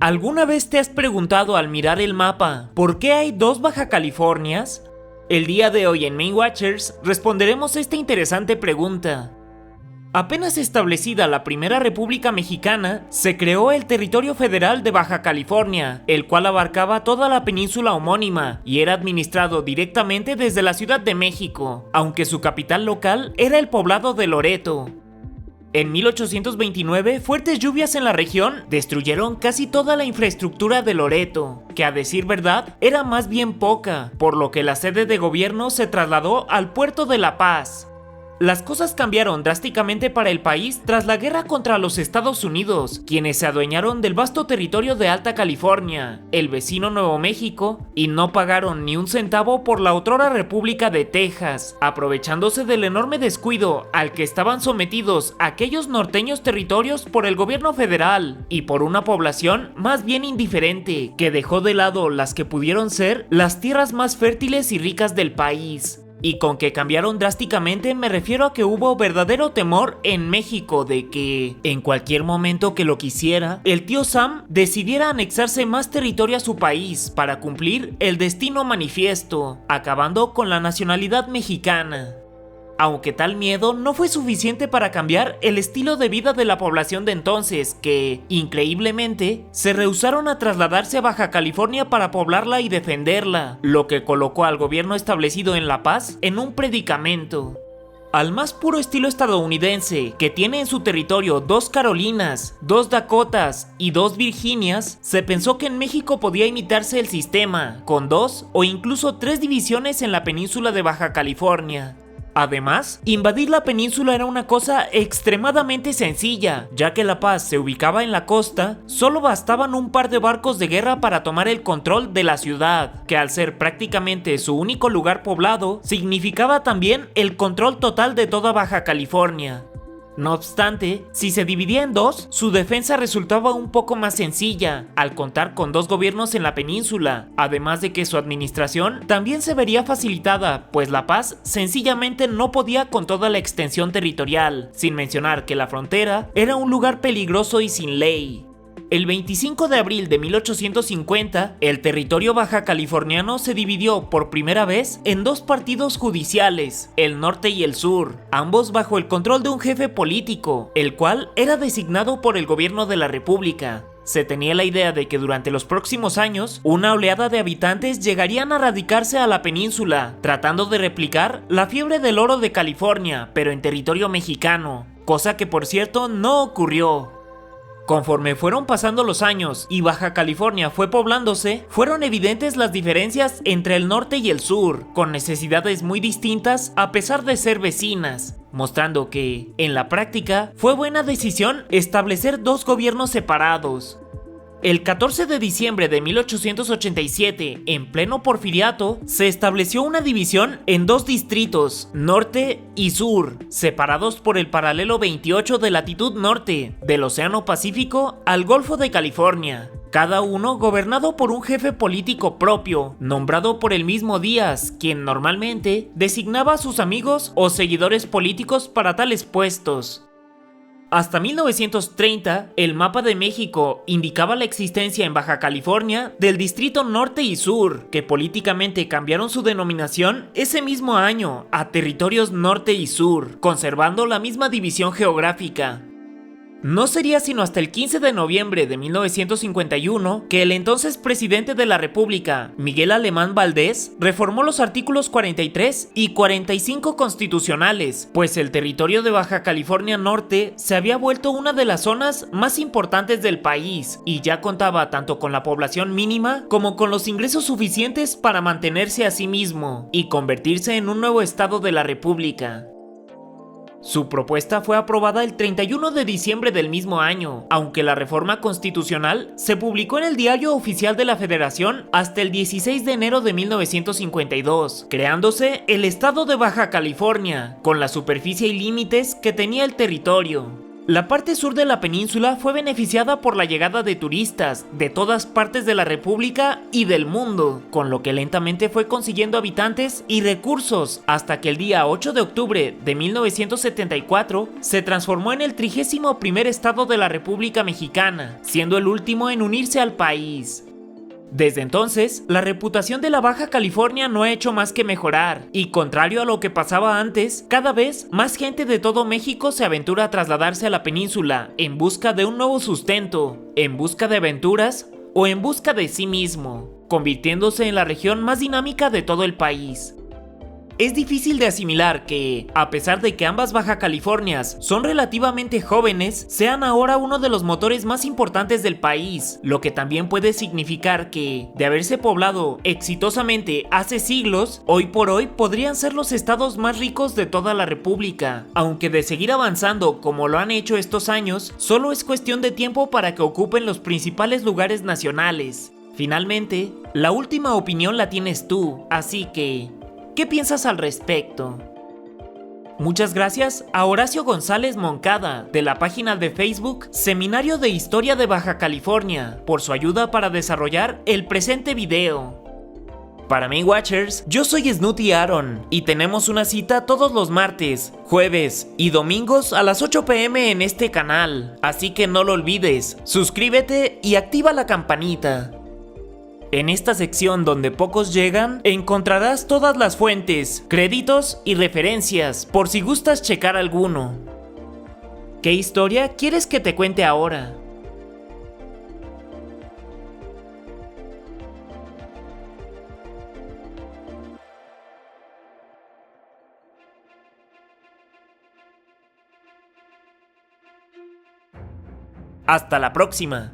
¿Alguna vez te has preguntado al mirar el mapa por qué hay dos Baja Californias? El día de hoy en Main Watchers responderemos esta interesante pregunta. Apenas establecida la Primera República Mexicana, se creó el Territorio Federal de Baja California, el cual abarcaba toda la península homónima y era administrado directamente desde la Ciudad de México, aunque su capital local era el poblado de Loreto. En 1829, fuertes lluvias en la región destruyeron casi toda la infraestructura de Loreto, que a decir verdad era más bien poca, por lo que la sede de gobierno se trasladó al puerto de La Paz. Las cosas cambiaron drásticamente para el país tras la guerra contra los Estados Unidos, quienes se adueñaron del vasto territorio de Alta California, el vecino Nuevo México, y no pagaron ni un centavo por la otrora República de Texas, aprovechándose del enorme descuido al que estaban sometidos aquellos norteños territorios por el gobierno federal y por una población más bien indiferente, que dejó de lado las que pudieron ser las tierras más fértiles y ricas del país. Y con que cambiaron drásticamente me refiero a que hubo verdadero temor en México de que, en cualquier momento que lo quisiera, el tío Sam decidiera anexarse más territorio a su país para cumplir el destino manifiesto, acabando con la nacionalidad mexicana. Aunque tal miedo no fue suficiente para cambiar el estilo de vida de la población de entonces, que, increíblemente, se rehusaron a trasladarse a Baja California para poblarla y defenderla, lo que colocó al gobierno establecido en La Paz en un predicamento. Al más puro estilo estadounidense, que tiene en su territorio 2 Carolinas, 2 Dakotas y 2 Virginias, se pensó que en México podía imitarse el sistema, con 2 o incluso 3 divisiones en la península de Baja California. Además, invadir la península era una cosa extremadamente sencilla, ya que La Paz se ubicaba en la costa, solo bastaban un par de barcos de guerra para tomar el control de la ciudad, que al ser prácticamente su único lugar poblado, significaba también el control total de toda Baja California. No obstante, si se dividía en 2, su defensa resultaba un poco más sencilla, al contar con 2 gobiernos en la península, además de que su administración también se vería facilitada, pues La Paz sencillamente no podía con toda la extensión territorial, sin mencionar que la frontera era un lugar peligroso y sin ley. El 25 de abril de 1850, el territorio baja californiano se dividió por primera vez en 2 partidos judiciales, el norte y el sur, ambos bajo el control de un jefe político, el cual era designado por el gobierno de la República. Se tenía la idea de que durante los próximos años, una oleada de habitantes llegarían a radicarse a la península, tratando de replicar la fiebre del oro de California, pero en territorio mexicano, cosa que por cierto no ocurrió. Conforme fueron pasando los años y Baja California fue poblándose, fueron evidentes las diferencias entre el norte y el sur, con necesidades muy distintas a pesar de ser vecinas, mostrando que, en la práctica, fue buena decisión establecer 2 gobiernos separados. El 14 de diciembre de 1887, en pleno porfiriato, se estableció una división en 2 distritos, norte y sur, separados por el paralelo 28 de latitud norte, del Océano Pacífico al Golfo de California. Cada uno gobernado por un jefe político propio, nombrado por el mismo Díaz, quien normalmente designaba a sus amigos o seguidores políticos para tales puestos. Hasta 1930, el mapa de México indicaba la existencia en Baja California del Distrito Norte y Sur, que políticamente cambiaron su denominación ese mismo año a Territorios Norte y Sur, conservando la misma división geográfica. No sería sino hasta el 15 de noviembre de 1951 que el entonces presidente de la República, Miguel Alemán Valdés, reformó los artículos 43 y 45 constitucionales, pues el territorio de Baja California Norte se había vuelto una de las zonas más importantes del país y ya contaba tanto con la población mínima como con los ingresos suficientes para mantenerse a sí mismo y convertirse en un nuevo estado de la República. Su propuesta fue aprobada el 31 de diciembre del mismo año, aunque la reforma constitucional se publicó en el Diario Oficial de la Federación hasta el 16 de enero de 1952, creándose el estado de Baja California, con la superficie y límites que tenía el territorio. La parte sur de la península fue beneficiada por la llegada de turistas de todas partes de la República y del mundo, con lo que lentamente fue consiguiendo habitantes y recursos, hasta que el día 8 de octubre de 1974 se transformó en el 31º estado de la República Mexicana, siendo el último en unirse al país. Desde entonces, la reputación de la Baja California no ha hecho más que mejorar, y contrario a lo que pasaba antes, cada vez más gente de todo México se aventura a trasladarse a la península en busca de un nuevo sustento, en busca de aventuras o en busca de sí mismo, convirtiéndose en la región más dinámica de todo el país. Es difícil de asimilar que, a pesar de que ambas Baja Californias son relativamente jóvenes, sean ahora uno de los motores más importantes del país, lo que también puede significar que, de haberse poblado exitosamente hace siglos, hoy por hoy podrían ser los estados más ricos de toda la República, aunque de seguir avanzando como lo han hecho estos años, solo es cuestión de tiempo para que ocupen los principales lugares nacionales. Finalmente, la última opinión la tienes tú, así que ¿qué piensas al respecto? Muchas gracias a Horacio González Moncada, de la página de Facebook Seminario de Historia de Baja California, por su ayuda para desarrollar el presente video. Para Main Watchers, yo soy Snooty Aaron, y tenemos una cita todos los martes, jueves y domingos a las 8 p.m. en este canal, así que no lo olvides, suscríbete y activa la campanita. En esta sección donde pocos llegan, encontrarás todas las fuentes, créditos y referencias, por si gustas checar alguno. ¿Qué historia quieres que te cuente ahora? Hasta la próxima.